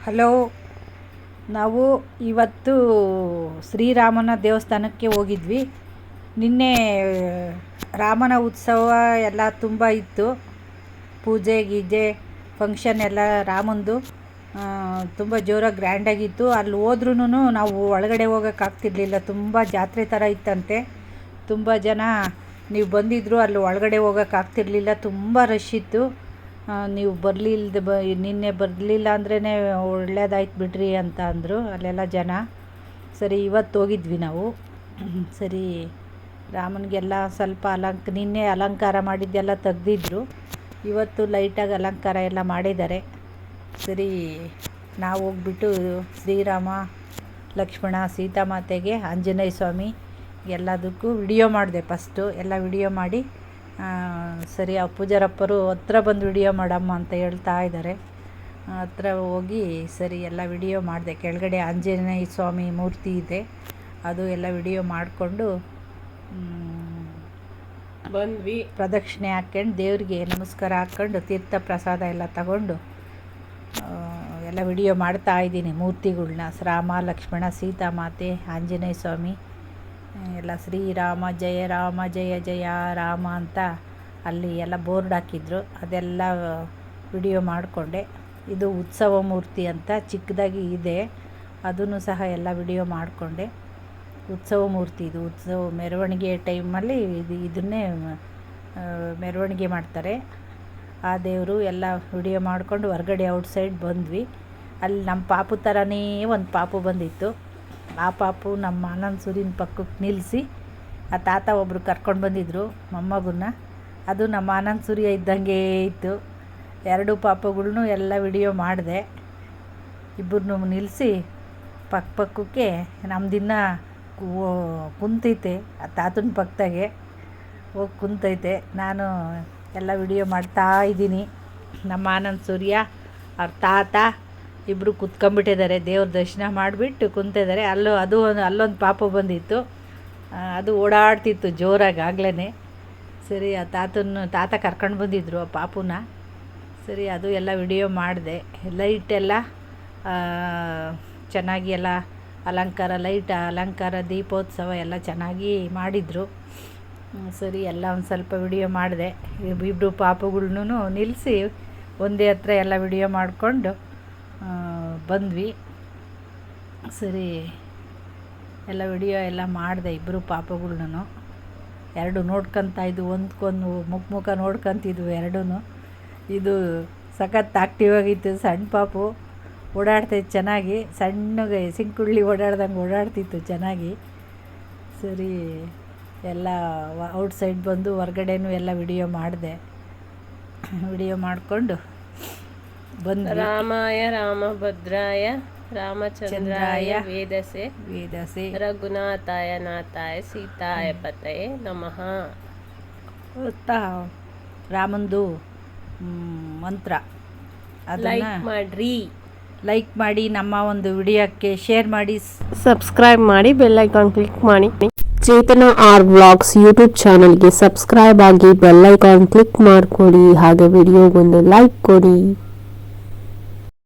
Hello. ನಾವು ಇವತ್ತು ಶ್ರೀರಾಮನ ದೇವಸ್ಥಾನಕ್ಕೆ ಹೋಗಿದ್ವಿ. ನಿನ್ನೆ ರಾಮನ ಉತ್ಸವ ಎಲ್ಲ ತುಂಬ ಇತ್ತು. ಪೂಜೆ ಗೀಜೆ ಫಂಕ್ಷನ್ ಎಲ್ಲ ರಾಮಂದು ತುಂಬ ಜೋರಾಗಿ ಗ್ರ್ಯಾಂಡಾಗಿತ್ತು. ಅಲ್ಲಿ ಹೋದ್ರೂ ನಾವು ಒಳಗಡೆ ಹೋಗೋಕ್ಕಾಗ್ತಿರ್ಲಿಲ್ಲ. ತುಂಬ ಜಾತ್ರೆ ಥರ ಇತ್ತಂತೆ. ತುಂಬ ಜನ ನೀವು ಬಂದಿದ್ದರು, ಅಲ್ಲಿ ಒಳಗಡೆ ಹೋಗೋಕ್ಕಾಗ್ತಿರ್ಲಿಲ್ಲ. ತುಂಬ ರಶ್ ಇತ್ತು. ನೀವು ನಿನ್ನೆ ಬರಲಿಲ್ಲ ಅಂದ್ರೇ ಒಳ್ಳೇದಾಯ್ತು ಬಿಡ್ರಿ ಅಂತ ಅಂದರು ಅಲ್ಲೆಲ್ಲ ಜನ. ಸರಿ, ಇವತ್ತು ಹೋಗಿದ್ವಿ ನಾವು. ಸರಿ, ರಾಮನಿಗೆಲ್ಲ ಸ್ವಲ್ಪ ನಿನ್ನೆ ಅಲಂಕಾರ ಮಾಡಿದ್ದೆಲ್ಲ ತೆಗ್ದಿದ್ರು. ಇವತ್ತು ಲೈಟಾಗಿ ಅಲಂಕಾರ ಎಲ್ಲ ಮಾಡಿದ್ದಾರೆ. ಸರಿ, ನಾವು ಹೋಗ್ಬಿಟ್ಟು ಶ್ರೀರಾಮ, ಲಕ್ಷ್ಮಣ, ಸೀತಾಮಾತೆಗೆ, ಆಂಜನೇಯ ಸ್ವಾಮಿ ಎಲ್ಲದಕ್ಕೂ ವಿಡಿಯೋ ಮಾಡಿದೆ. ಫಸ್ಟು ಎಲ್ಲ ವಿಡಿಯೋ ಮಾಡಿ ಸರಿ, ಆ ಪೂಜಾರಪ್ಪರು ಹತ್ರ ಬಂದು ವಿಡಿಯೋ ಮಾಡಮ್ಮ ಅಂತ ಹೇಳ್ತಾ ಇದ್ದಾರೆ. ಹತ್ರ ಹೋಗಿ ಸರಿ ಎಲ್ಲ ವಿಡಿಯೋ ಮಾಡಿದೆ. ಕೆಳಗಡೆ ಆಂಜನೇಯ ಸ್ವಾಮಿ ಮೂರ್ತಿ ಇದೆ, ಅದು ಎಲ್ಲ ವಿಡಿಯೋ ಮಾಡಿಕೊಂಡು ಬಂದ್ವಿ. ಪ್ರದಕ್ಷಿಣೆ ಹಾಕ್ಕೊಂಡು ದೇವ್ರಿಗೆ ನಮಸ್ಕಾರ ಹಾಕ್ಕೊಂಡು ತೀರ್ಥ ಪ್ರಸಾದ ಎಲ್ಲ ತಗೊಂಡು ಎಲ್ಲ ವಿಡಿಯೋ ಮಾಡ್ತಾ ಇದ್ದೀನಿ. ಮೂರ್ತಿಗಳ್ನ ರಾಮ, ಲಕ್ಷ್ಮಣ, ಸೀತಾಮಾತೆ, ಆಂಜನೇಯ ಸ್ವಾಮಿ ಎಲ್ಲ ಶ್ರೀರಾಮ ಜಯ ರಾಮ ಜಯ ಜಯ ರಾಮ ಅಂತ ಅಲ್ಲಿ ಎಲ್ಲ ಬೋರ್ಡ್ ಹಾಕಿದ್ರು. ಅದೆಲ್ಲ ವಿಡಿಯೋ ಮಾಡಿಕೊಂಡೆ. ಇದು ಉತ್ಸವ ಮೂರ್ತಿ ಅಂತ ಚಿಕ್ಕದಾಗಿ ಇದೆ, ಅದನ್ನು ಸಹ ಎಲ್ಲ ವಿಡಿಯೋ ಮಾಡಿಕೊಂಡೆ. ಉತ್ಸವ ಮೂರ್ತಿ ಇದು. ಉತ್ಸವ ಮೆರವಣಿಗೆ ಟೈಮಲ್ಲಿ ಇದನ್ನೇ ಮೆರವಣಿಗೆ ಮಾಡ್ತಾರೆ. ಆ ದೇವರು ಎಲ್ಲ ವಿಡಿಯೋ ಮಾಡಿಕೊಂಡು ಹೊರಗಡೆ ಔಟ್ಸೈಡ್ ಬಂದ್ವಿ. ಅಲ್ಲಿ ನಮ್ಮ ಪಾಪು ಥರನೇ ಒಂದು ಪಾಪು ಬಂದಿತ್ತು. ಆ ಪಾಪು ನಮ್ಮ ಆನಂದ್ ಸೂರಿನ ಪಕ್ಕಕ್ಕೆ ನಿಲ್ಲಿಸಿ ಆ ತಾತ ಒಬ್ಬರು ಕರ್ಕೊಂಡು ಬಂದಿದ್ದರು ಮೊಮ್ಮಗನ್ನ. ಅದು ನಮ್ಮ ಆನಂದ್ ಸೂರ್ಯ ಇದ್ದಂಗೆ ಇತ್ತು. ಎರಡು ಪಾಪುಗಳ್ನೂ ಎಲ್ಲ ವಿಡಿಯೋ ಮಾಡಿದೆ. ಇಬ್ಬರನ್ನೂ ನಿಲ್ಲಿಸಿ ಪಕ್ಕಕ್ಕೆ ನಮ್ಮದಿನ್ನ ಕುಂತೈತೆ. ಆ ತಾತನ ಪಕ್ಕದಾಗೆ ಹೋಗಿ ಕುಂತೈತೆ. ನಾನು ಎಲ್ಲ ವಿಡಿಯೋ ಮಾಡ್ತಾ ಇದ್ದೀನಿ. ನಮ್ಮ ಆನಂದ್ ಸೂರ್ಯ ಅವ್ರ ತಾತ ಇಬ್ಬರು ಕುತ್ಕೊಂಡ್ಬಿಟ್ಟಿದ್ದಾರೆ. ದೇವ್ರ ದರ್ಶನ ಮಾಡಿಬಿಟ್ಟು ಕುಂತಿದ್ದಾರೆ. ಅಲ್ಲೊಂದು ಪಾಪು ಬಂದಿತ್ತು, ಅದು ಓಡಾಡ್ತಿತ್ತು ಜೋರಾಗಿ ಆಗ್ಲೇ. ಸರಿ, ಆ ತಾತ ಕರ್ಕೊಂಡು ಬಂದಿದ್ದರು ಆ ಪಾಪುನ. ಸರಿ, ಅದು ಎಲ್ಲ ವಿಡಿಯೋ ಮಾಡಿದೆ. ಲೈಟೆಲ್ಲ ಚೆನ್ನಾಗಿ ಎಲ್ಲ ಅಲಂಕಾರ, ಲೈಟ್ ಅಲಂಕಾರ, ದೀಪೋತ್ಸವ ಎಲ್ಲ ಚೆನ್ನಾಗಿ ಮಾಡಿದರು. ಸರಿ, ಎಲ್ಲ ಒಂದು ಸ್ವಲ್ಪ ವಿಡಿಯೋ ಮಾಡಿದೆ. ಇಬ್ಬರು ಪಾಪುಗಳ್ನೂ ನಿಲ್ಲಿಸಿ ಒಂದೇ ಹತ್ರ ಎಲ್ಲ ವಿಡಿಯೋ ಮಾಡಿಕೊಂಡು ಬಂದ್ವಿ. ಸರಿ, ಎಲ್ಲ ವಿಡಿಯೋ ಎಲ್ಲ ಮಾಡಿದೆ. ಇಬ್ಬರು ಪಾಪುಗಳ್ನೂ ಎರಡು ನೋಡ್ಕೊತ ಇದ್ವು, ಒಂದ್ಕೊಂದು ಮುಖ ನೋಡ್ಕೊತಿದ್ವು ಎರಡೂ. ಇದು ಸಖತ್ ಆಕ್ಟಿವ್ ಆಗಿತ್ತು. ಸಣ್ಣ ಪಾಪು ಓಡಾಡ್ತೈತೆ ಚೆನ್ನಾಗಿ, ಸಣ್ಣಗೆ ಸಿಂಕುಳ್ಳಿ ಓಡಾಡ್ದಂಗೆ ಓಡಾಡ್ತಿತ್ತು ಚೆನ್ನಾಗಿ. ಸರಿ, ಎಲ್ಲ ಔಟ್ಸೈಡ್ ಬಂದು ಹೊರ್ಗಡೆನೂ ಎಲ್ಲ ವಿಡಿಯೋ ಮಾಡಿದೆ. ವಿಡಿಯೋ ಮಾಡಿಕೊಂಡು ಬಂದು ರಾಮಾಯ ರಾಮಭದ್ರಾಯ ರಾಮಚಂದ್ರಾಯ ವೇದಸೆ ರಘುನಾಥಾಯ ನಾಥಾಯ ಸೀತಾಯ ಪತಯೇ ನಮಃ ಗೊತ್ತಾ ರಾಮಂದು ಮಂತ್ರ. ಅದನ್ನು ಲೈಕ್ ಮಾಡಿ, ನಮ್ಮ ಒಂದು ವಿಡಿಯೋಕ್ಕೆ ಶೇರ್ ಮಾಡಿ, ಸಬ್ಸ್ಕ್ರೈಬ್ ಮಾಡಿ, ಬೆಲ್ ಐಕಾನ್ ಕ್ಲಿಕ್ ಮಾಡಿ. ಚೇತನ ಆರ್ ವ್ಲಾಗ್ಸ್ ಯೂಟ್ಯೂಬ್ ಚಾನಲ್ಗೆ ಸಬ್ಸ್ಕ್ರೈಬ್ ಆಗಿ ಬೆಲ್ ಐಕಾನ್ ಕ್ಲಿಕ್ ಮಾಡಿಕೊಡಿ. ಹಾಗೆ ವಿಡಿಯೋಗೊಂದು ಲೈಕ್ ಕೊಡಿ.